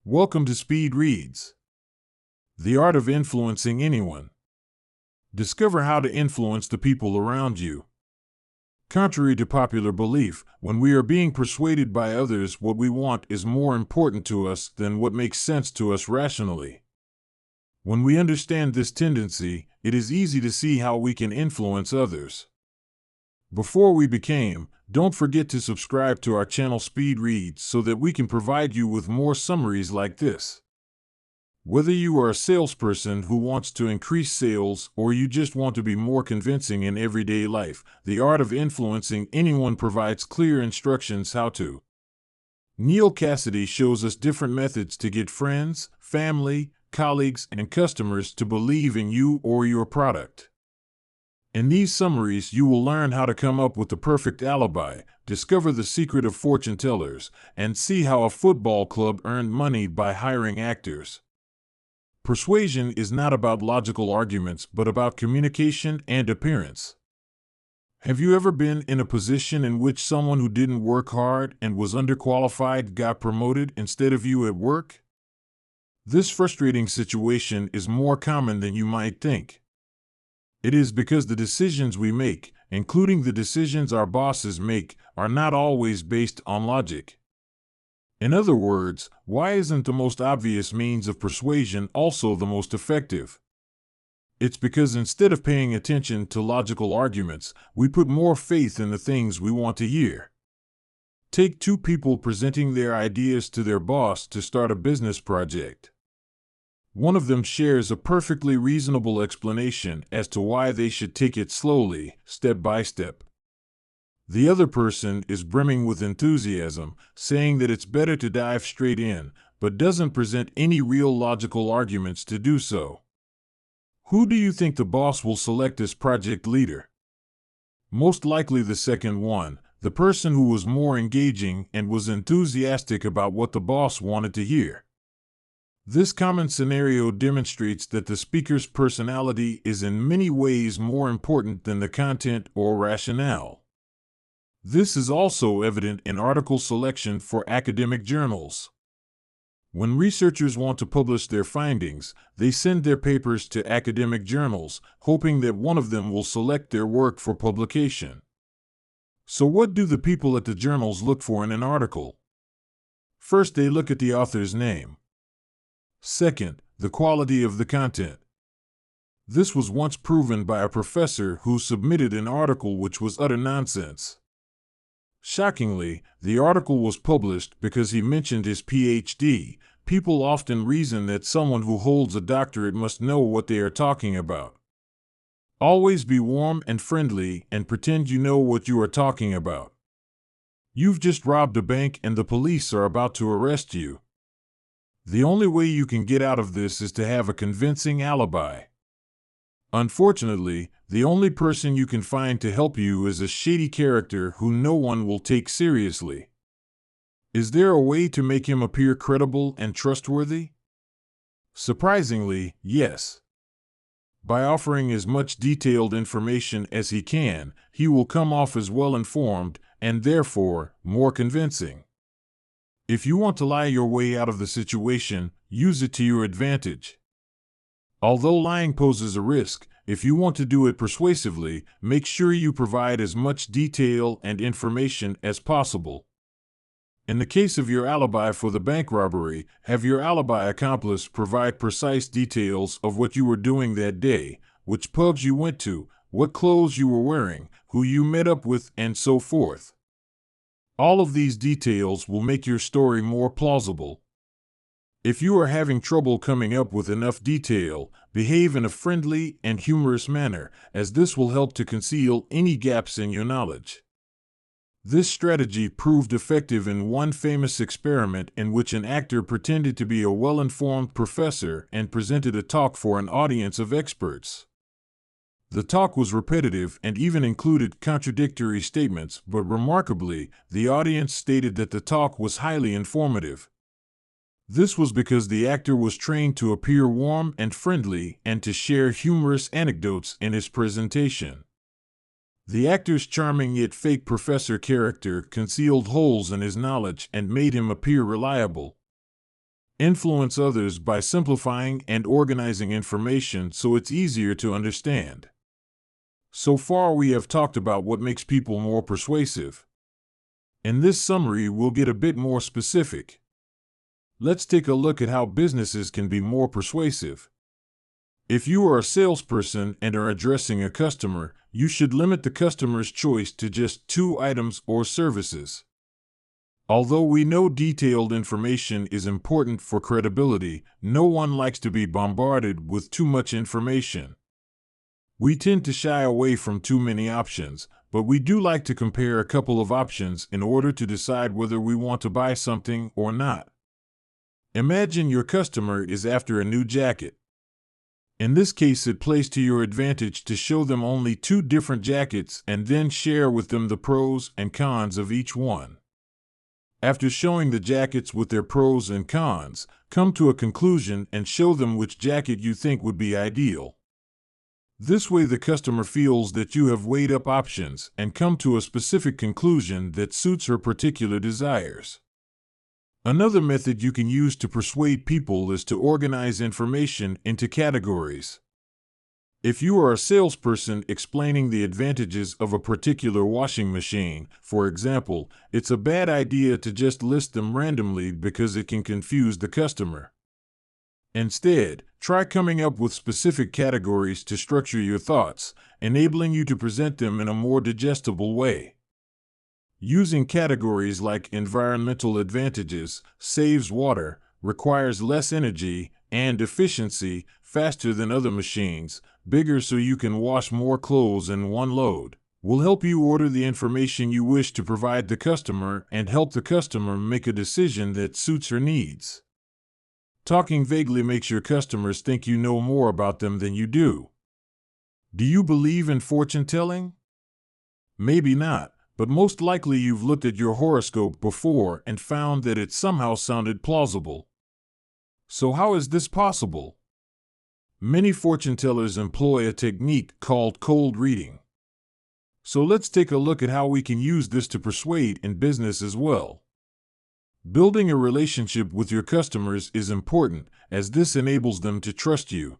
Welcome to Speed Reads, the art of influencing anyone. Discover how to influence the people around you. Contrary to popular belief, when we are being persuaded by others, what we want is more important to us than what makes sense to us rationally. When we understand this tendency, it is easy to see how we can influence others. Before we begin, don't forget to subscribe to our channel Speed Reads so that we can provide you with more summaries like this. Whether you are a salesperson who wants to increase sales or you just want to be more convincing in everyday life, the art of influencing anyone provides clear instructions how to. Neil Cassidy shows us different methods to get friends, family, colleagues, and customers to believe in you or your product. In these summaries, you will learn how to come up with the perfect alibi, discover the secret of fortune tellers, and see how a football club earned money by hiring actors. Persuasion is not about logical arguments, but about communication and appearance. Have you ever been in a position in which someone who didn't work hard and was underqualified got promoted instead of you at work? This frustrating situation is more common than you might think. It is because the decisions we make, including the decisions our bosses make, are not always based on logic. In other words, why isn't the most obvious means of persuasion also the most effective? It's because instead of paying attention to logical arguments, we put more faith in the things we want to hear. Take two people presenting their ideas to their boss to start a business project. One of them shares a perfectly reasonable explanation as to why they should take it slowly, step by step. The other person is brimming with enthusiasm, saying that it's better to dive straight in, but doesn't present any real logical arguments to do so. Who do you think the boss will select as project leader? Most likely the second one, the person who was more engaging and was enthusiastic about what the boss wanted to hear. This common scenario demonstrates that the speaker's personality is in many ways more important than the content or rationale. This is also evident in article selection for academic journals. When researchers want to publish their findings, they send their papers to academic journals, hoping that one of them will select their work for publication. So what do the people at the journals look for in an article? First, they look at the author's name. Second, the quality of the content. This was once proven by a professor who submitted an article which was utter nonsense. Shockingly, the article was published because he mentioned his PhD. People often reason that someone who holds a doctorate must know what they are talking about. Always be warm and friendly and pretend you know what you are talking about. You've just robbed a bank and the police are about to arrest you. The only way you can get out of this is to have a convincing alibi. Unfortunately, the only person you can find to help you is a shady character who no one will take seriously. Is there a way to make him appear credible and trustworthy? Surprisingly, yes. By offering as much detailed information as he can, he will come off as well-informed and therefore more convincing. If you want to lie your way out of the situation, use it to your advantage. Although lying poses a risk, if you want to do it persuasively, make sure you provide as much detail and information as possible. In the case of your alibi for the bank robbery, have your alibi accomplice provide precise details of what you were doing that day, which pubs you went to, what clothes you were wearing, who you met up with, and so forth. All of these details will make your story more plausible. If you are having trouble coming up with enough detail, behave in a friendly and humorous manner, as this will help to conceal any gaps in your knowledge. This strategy proved effective in one famous experiment in which an actor pretended to be a well-informed professor and presented a talk for an audience of experts. The talk was repetitive and even included contradictory statements, but remarkably, the audience stated that the talk was highly informative. This was because the actor was trained to appear warm and friendly and to share humorous anecdotes in his presentation. The actor's charming yet fake professor character concealed holes in his knowledge and made him appear reliable. Influence others by simplifying and organizing information so it's easier to understand. So far, we have talked about what makes people more persuasive. In this summary, we'll get a bit more specific. Let's take a look at how businesses can be more persuasive. If you are a salesperson and are addressing a customer, you should limit the customer's choice to just 2 items or services. Although we know detailed information is important for credibility, no one likes to be bombarded with too much information. We tend to shy away from too many options, but we do like to compare a couple of options in order to decide whether we want to buy something or not. Imagine your customer is after a new jacket. In this case, it plays to your advantage to show them only 2 different jackets and then share with them the pros and cons of each one. After showing the jackets with their pros and cons, come to a conclusion and show them which jacket you think would be ideal. This way, the customer feels that you have weighed up options and come to a specific conclusion that suits her particular desires. Another method you can use to persuade people is to organize information into categories. If you are a salesperson explaining the advantages of a particular washing machine, for example, it's a bad idea to just list them randomly because it can confuse the customer. Instead, try coming up with specific categories to structure your thoughts, enabling you to present them in a more digestible way. Using categories like environmental advantages, saves water, requires less energy, and efficiency, faster than other machines, bigger so you can wash more clothes in one load, will help you order the information you wish to provide the customer and help the customer make a decision that suits her needs. Talking vaguely makes your customers think you know more about them than you do. Do you believe in fortune telling? Maybe not, but most likely you've looked at your horoscope before and found that it somehow sounded plausible. So how is this possible? Many fortune tellers employ a technique called cold reading. So let's take a look at how we can use this to persuade in business as well. Building a relationship with your customers is important, as this enables them to trust you.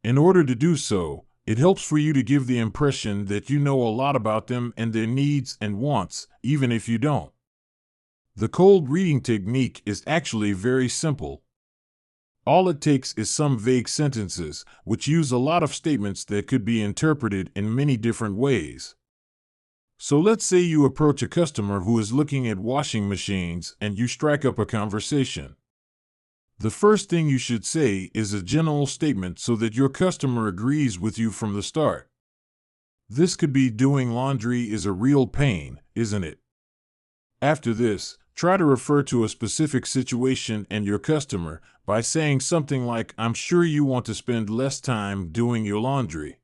In order to do so, it helps for you to give the impression that you know a lot about them and their needs and wants, even if you don't. The cold reading technique is actually very simple. All it takes is some vague sentences, which use a lot of statements that could be interpreted in many different ways. So let's say you approach a customer who is looking at washing machines and you strike up a conversation. The first thing you should say is a general statement so that your customer agrees with you from the start. This could be doing laundry is a real pain, isn't it? After this, try to refer to a specific situation and your customer by saying something like, I'm sure you want to spend less time doing your laundry.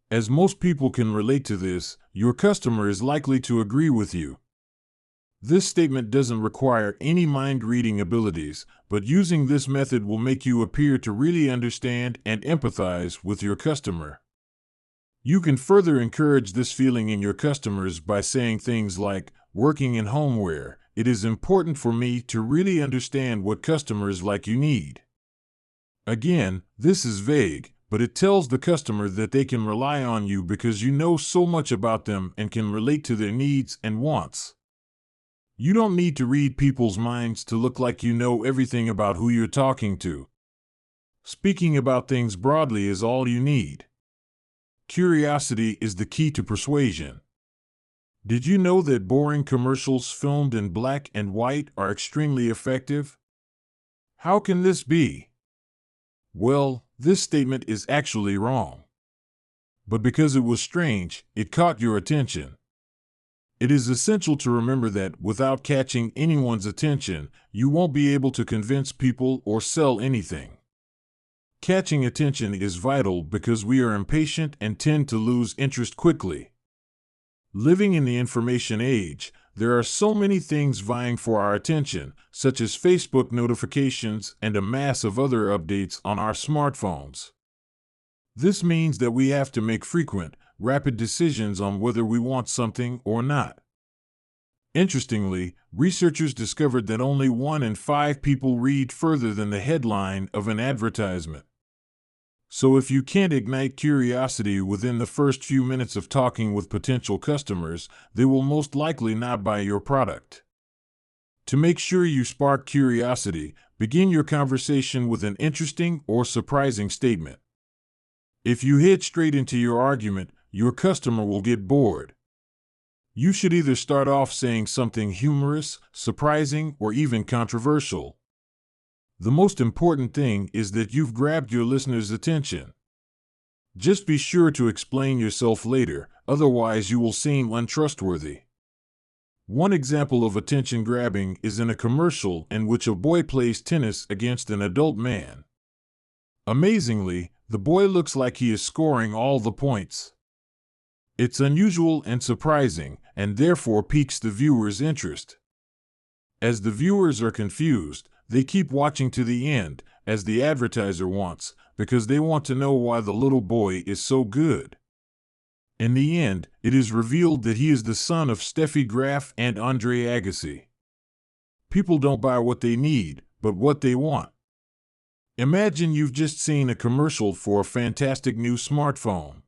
As most people can relate to this, your customer is likely to agree with you. This statement doesn't require any mind-reading abilities, but using this method will make you appear to really understand and empathize with your customer. You can further encourage this feeling in your customers by saying things like, working in homeware, it is important for me to really understand what customers like you need. Again, this is vague, but it tells the customer that they can rely on you because you know so much about them and can relate to their needs and wants. You don't need to read people's minds to look like you know everything about who you're talking to. Speaking about things broadly is all you need. Curiosity is the key to persuasion. Did you know that boring commercials filmed in black and white are extremely effective? How can this be? Well, this statement is actually wrong. But because it was strange, it caught your attention. It is essential to remember that without catching anyone's attention, you won't be able to convince people or sell anything. Catching attention is vital because we are impatient and tend to lose interest quickly. Living in the information age, there are so many things vying for our attention, such as Facebook notifications and a mass of other updates on our smartphones. This means that we have to make frequent, rapid decisions on whether we want something or not. Interestingly, researchers discovered that only 1 in 5 people read further than the headline of an advertisement. So if you can't ignite curiosity within the first few minutes of talking with potential customers, they will most likely not buy your product. To make sure you spark curiosity, begin your conversation with an interesting or surprising statement. If you head straight into your argument, your customer will get bored. You should either start off saying something humorous, surprising, or even controversial. The most important thing is that you've grabbed your listener's attention. Just be sure to explain yourself later, otherwise you will seem untrustworthy. One example of attention grabbing is in a commercial in which a boy plays tennis against an adult man. Amazingly, the boy looks like he is scoring all the points. It's unusual and surprising, and therefore piques the viewer's interest. As the viewers are confused, they keep watching to the end, as the advertiser wants, because they want to know why the little boy is so good. In the end, it is revealed that he is the son of Steffi Graf and Andre Agassi. People don't buy what they need, but what they want. Imagine you've just seen a commercial for a fantastic new smartphone.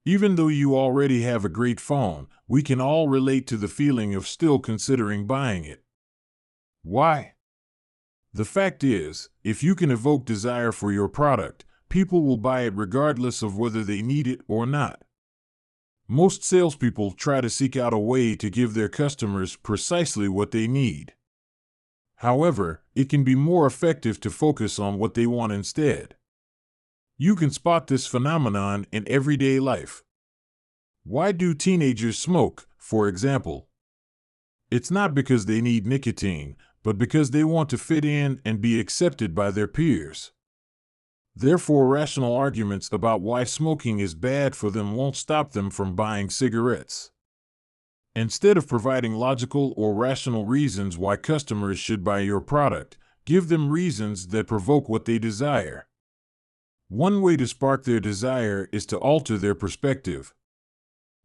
Even though you already have a great phone, we can all relate to the feeling of still considering buying it. Why? The fact is, if you can evoke desire for your product, people will buy it regardless of whether they need it or not. Most salespeople try to seek out a way to give their customers precisely what they need. However, it can be more effective to focus on what they want instead. You can spot this phenomenon in everyday life. Why do teenagers smoke, for example? It's not because they need nicotine, but because they want to fit in and be accepted by their peers. Therefore, rational arguments about why smoking is bad for them won't stop them from buying cigarettes. Instead of providing logical or rational reasons why customers should buy your product, give them reasons that provoke what they desire. One way to spark their desire is to alter their perspective.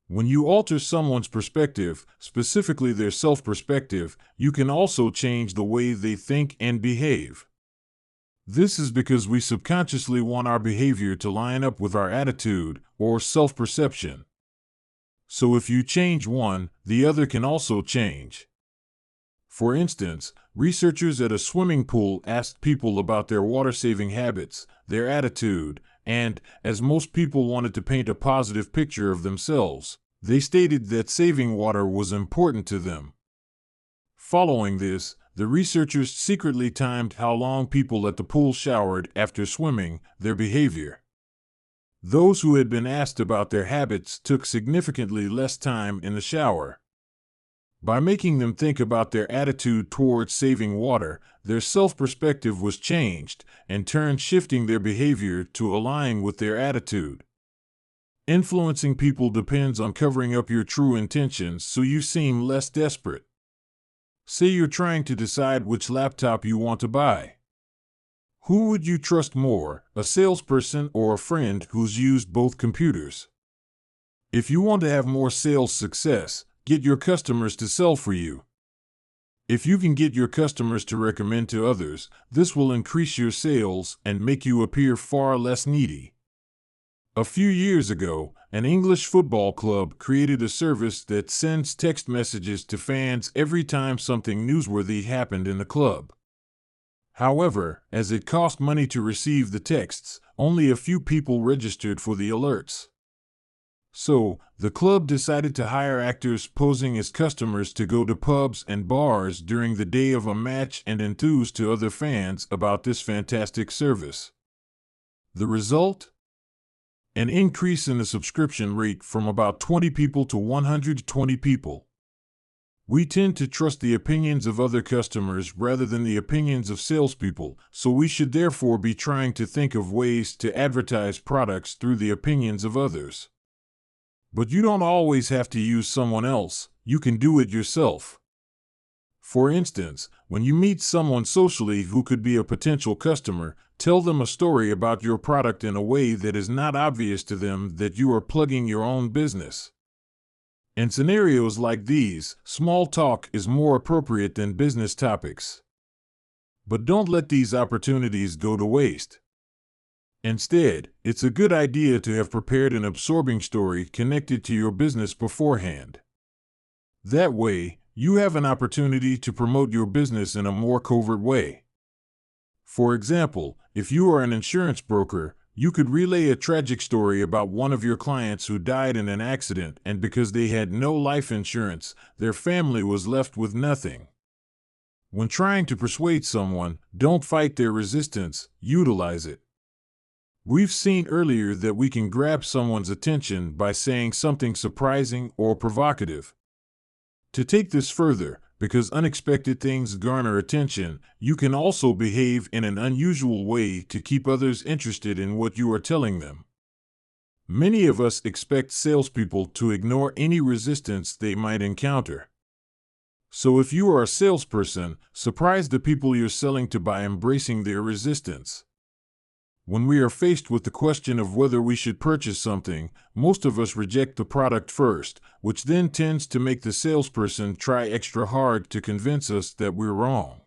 When you alter someone's perspective, specifically their self-perspective, you can also change the way they think and behave. This is because we subconsciously want our behavior to line up with our attitude or self-perception. So if you change one, the other can also change. For instance, researchers at a swimming pool asked people about their water-saving habits, their attitude, and, as most people wanted to paint a positive picture of themselves, they stated that saving water was important to them. Following this, the researchers secretly timed how long people at the pool showered after swimming, their behavior. Those who had been asked about their habits took significantly less time in the shower. By making them think about their attitude towards saving water, their self-perspective was changed, in turn shifting their behavior to align with their attitude. Influencing people depends on covering up your true intentions so you seem less desperate. Say you're trying to decide which laptop you want to buy. Who would you trust more, a salesperson or a friend who's used both computers? If you want to have more sales success, get your customers to sell for you. If you can get your customers to recommend to others, this will increase your sales and make you appear far less needy. A few years ago, an English football club created a service that sends text messages to fans every time something newsworthy happened in the club. However, as it cost money to receive the texts, only a few people registered for the alerts. So, the club decided to hire actors posing as customers to go to pubs and bars during the day of a match and enthuse to other fans about this fantastic service. The result? An increase in the subscription rate from about 20 people to 120 people. We tend to trust the opinions of other customers rather than the opinions of salespeople, so we should therefore be trying to think of ways to advertise products through the opinions of others. But you don't always have to use someone else, you can do it yourself. For instance, when you meet someone socially who could be a potential customer, tell them a story about your product in a way that is not obvious to them that you are plugging your own business. In scenarios like these, small talk is more appropriate than business topics. But don't let these opportunities go to waste. Instead, it's a good idea to have prepared an absorbing story connected to your business beforehand. That way, you have an opportunity to promote your business in a more covert way. For example, if you are an insurance broker, you could relay a tragic story about one of your clients who died in an accident, and because they had no life insurance, their family was left with nothing. When trying to persuade someone, don't fight their resistance, utilize it. We've seen earlier that we can grab someone's attention by saying something surprising or provocative. To take this further, because unexpected things garner attention, you can also behave in an unusual way to keep others interested in what you are telling them. Many of us expect salespeople to ignore any resistance they might encounter. So if you are a salesperson, surprise the people you're selling to by embracing their resistance. When we are faced with the question of whether we should purchase something, most of us reject the product first, which then tends to make the salesperson try extra hard to convince us that we're wrong.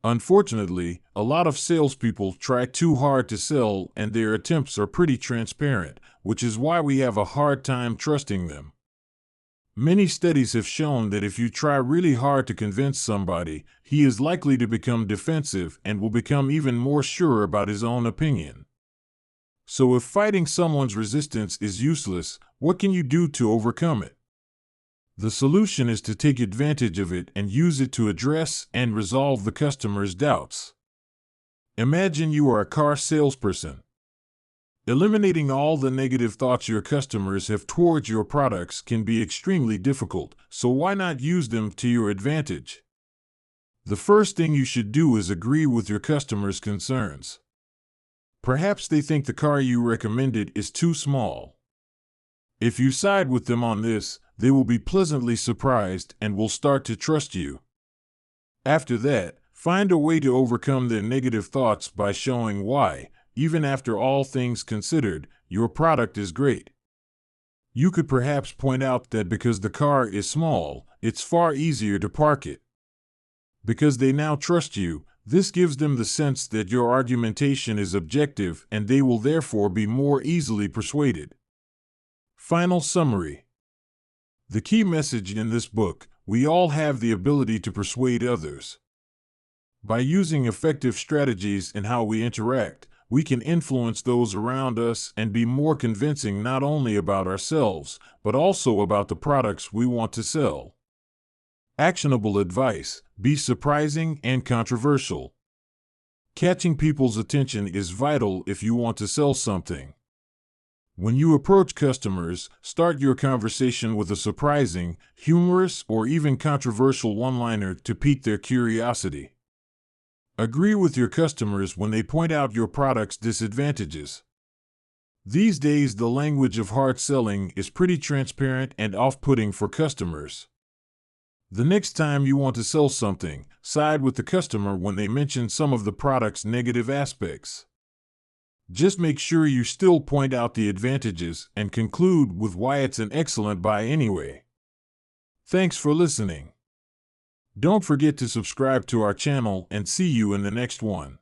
Unfortunately, a lot of salespeople try too hard to sell, and their attempts are pretty transparent, which is why we have a hard time trusting them. Many studies have shown that if you try really hard to convince somebody, he is likely to become defensive and will become even more sure about his own opinion. So if fighting someone's resistance is useless, what can you do to overcome it? The solution is to take advantage of it and use it to address and resolve the customer's doubts. Imagine you are a car salesperson. Eliminating all the negative thoughts your customers have towards your products can be extremely difficult, so why not use them to your advantage? The first thing you should do is agree with your customers' concerns. Perhaps they think the car you recommended is too small. If you side with them on this, they will be pleasantly surprised and will start to trust you. After that, find a way to overcome their negative thoughts by showing why, even after all things considered, your product is great. You could perhaps point out that because the car is small, it's far easier to park it. Because they now trust you, this gives them the sense that your argumentation is objective, and they will therefore be more easily persuaded. Final summary. The key message in this book: we all have the ability to persuade others. By using effective strategies in how we interact, we can influence those around us and be more convincing not only about ourselves, but also about the products we want to sell. Actionable advice: be surprising and controversial. Catching people's attention is vital if you want to sell something. When you approach customers, start your conversation with a surprising, humorous, or even controversial one-liner to pique their curiosity. Agree with your customers when they point out your product's disadvantages. These days, the language of hard selling is pretty transparent and off-putting for customers. The next time you want to sell something, side with the customer when they mention some of the product's negative aspects. Just make sure you still point out the advantages and conclude with why it's an excellent buy anyway. Thanks for listening. Don't forget to subscribe to our channel and see you in the next one.